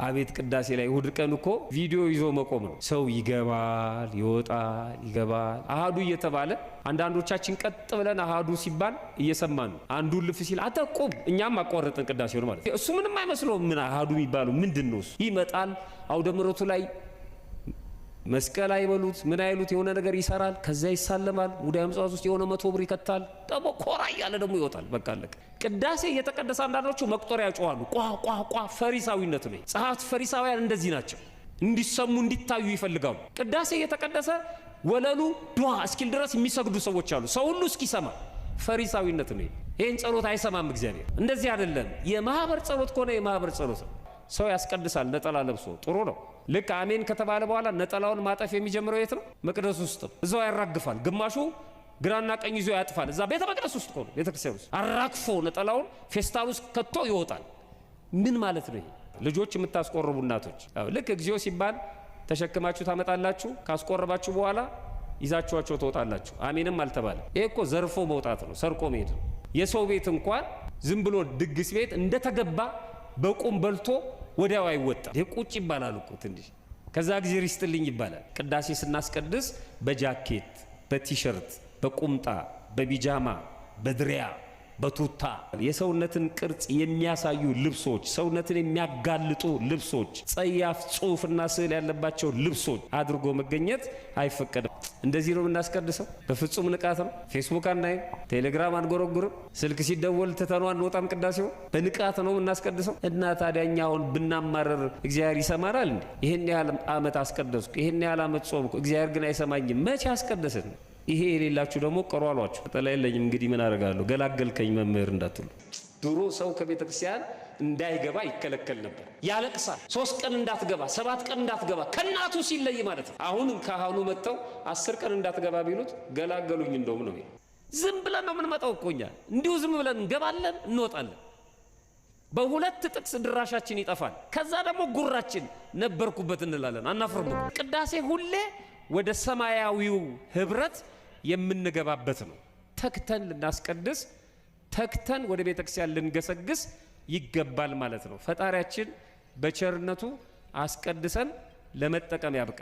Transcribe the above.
አቤት ቅዳሴ ላይ እሁድ ቀን እኮ ቪዲዮ ይዞ መቆም ነው። ሰው ይገባል ይገባል አሃዱ እየተባለ አንዳንዶቻችን ቀጥ ብለን አሃዱ ሲባል እየሰማን ነው። አንዱ ልፍ ሲል አተቁም እኛም አቋረጥን ቅዳሴውን ማለት እሱ ምንም አይመስለውም። ምን አሃዱ የሚባለው ምንድነው? ይመጣል አውደ ምሕረቱ ላይ መስቀል አይበሉት ምን አይሉት የሆነ ነገር ይሰራል። ከዛ ይሳለማል። ሙዳየ ምጽዋት ውስጥ የሆነ 100 ብር ይከታል። ደሞ ኮራ ያለ ደሞ ይወጣል። በቃ አለቀ። ቅዳሴ እየተቀደሰ አንዳንዶቹ መቁጠሪያ ያጫዋሉ። ቋ ፈሪሳዊነት ነው። ጸሐፍት ፈሪሳውያን እንደዚህ ናቸው። እንዲሰሙ እንዲታዩ ይፈልጋሉ። ቅዳሴ እየተቀደሰ ወለሉ ዱዓ እስኪል ድረስ የሚሰግዱ ሰዎች አሉ። ሰው ሁሉ እስኪሰማ ፈሪሳዊነት ነው። ይሄን ጸሎት አይሰማም እግዚአብሔር። እንደዚህ አይደለም። የማህበር ጸሎት ከሆነ የማህበር ጸሎት ነው። ሰው ያስቀድሳል ነጠላ ለብሶ ጥሩ ነው። ልክ አሜን ከተባለ በኋላ ነጠላውን ማጠፍ የሚጀምረው የት ነው? መቅደስ ውስጥ። እዛው ያራግፋል። ግማሹ ግራና ቀኝ ይዞ ያጥፋል። እዛ ቤተ መቅደስ ውስጥ ነው፣ ቤተ ክርስቲያን ውስጥ አራግፎ ነጠላውን ፌስታል ውስጥ ከቶ ይወጣል። ምን ማለት ነው? ልጆች የምታስቆርቡ እናቶች ልክ እግዚኦ ሲባል ተሸክማችሁ ታመጣላችሁ። ካስቆረባችሁ በኋላ ይዛችኋቸው ትወጣላችሁ። አሜንም አልተባለ። ይሄ እኮ ዘርፎ መውጣት ነው፣ ሰርቆ መሄድ ነው። የሰው ቤት እንኳን ዝም ብሎ ድግስ ቤት እንደተገባ በቁም በልቶ ወዲያው አይወጣም። ቁጭ ይባላል እኮ ትንሽ። ከዛ ጊዜ ይስጥልኝ ይባላል። ቅዳሴ ስናስቀድስ በጃኬት፣ በቲሸርት፣ በቁምጣ፣ በቢጃማ፣ በድሪያ፣ በቱታ የሰውነትን ቅርጽ የሚያሳዩ ልብሶች፣ ሰውነትን የሚያጋልጡ ልብሶች፣ ጸያፍ ጽሑፍና ስዕል ያለባቸው ልብሶች አድርጎ መገኘት አይፈቀድም። እንደዚህ ነው የምናስቀድሰው። በፍጹም ንቃት ነው። ፌስቡክ አናይም፣ ቴሌግራም አንጎረጉርም፣ ስልክ ሲደወል ትተነው አንወጣም። ቅዳሴው በንቃት ነው የምናስቀድሰው። እና ታዲያ እኛ አሁን ብናማረር እግዚአብሔር ይሰማናል እንዴ? ይሄን ያህል ዓመት አስቀደስኩ፣ ይሄን ያህል ዓመት ጾምኩ፣ እግዚአብሔር ግን አይሰማኝም። መቼ አስቀደስን? ይሄ የሌላችሁ ደግሞ ቀሩ አሏችሁ። ጠላ የለኝም እንግዲህ ምን አደርጋለሁ? ገላገልከኝ መምህር እንዳትሉ። ድሮ ሰው ከቤተ ክርስቲያን እንዳይገባ ይከለከል ነበር። ያለቅሳል። 3 ቀን እንዳትገባ፣ 7 ቀን እንዳትገባ ከናቱ ሲለይ ማለት ነው። አሁን ካህኑ መጥተው 10 ቀን እንዳትገባ ቢሉት ገላገሉኝ እንደውም ነው። ዝም ብለን ነው የምንመጣው እኮ እኛ። እንዲሁ ዝም ብለን እንገባለን እንወጣለን። በሁለት ጥቅስ ድራሻችን ይጠፋል። ከዛ ደግሞ ጉራችን ነበርኩበት እንላለን። አናፍርም። ቅዳሴ ሁሌ ወደ ሰማያዊው ህብረት የምንገባበት ነው። ተክተን ልናስቀድስ፣ ተክተን ወደ ቤተክርስቲያን ልንገሰግስ ይገባል ማለት ነው። ፈጣሪያችን በቸርነቱ አስቀድሰን ለመጠቀም ያብቃ።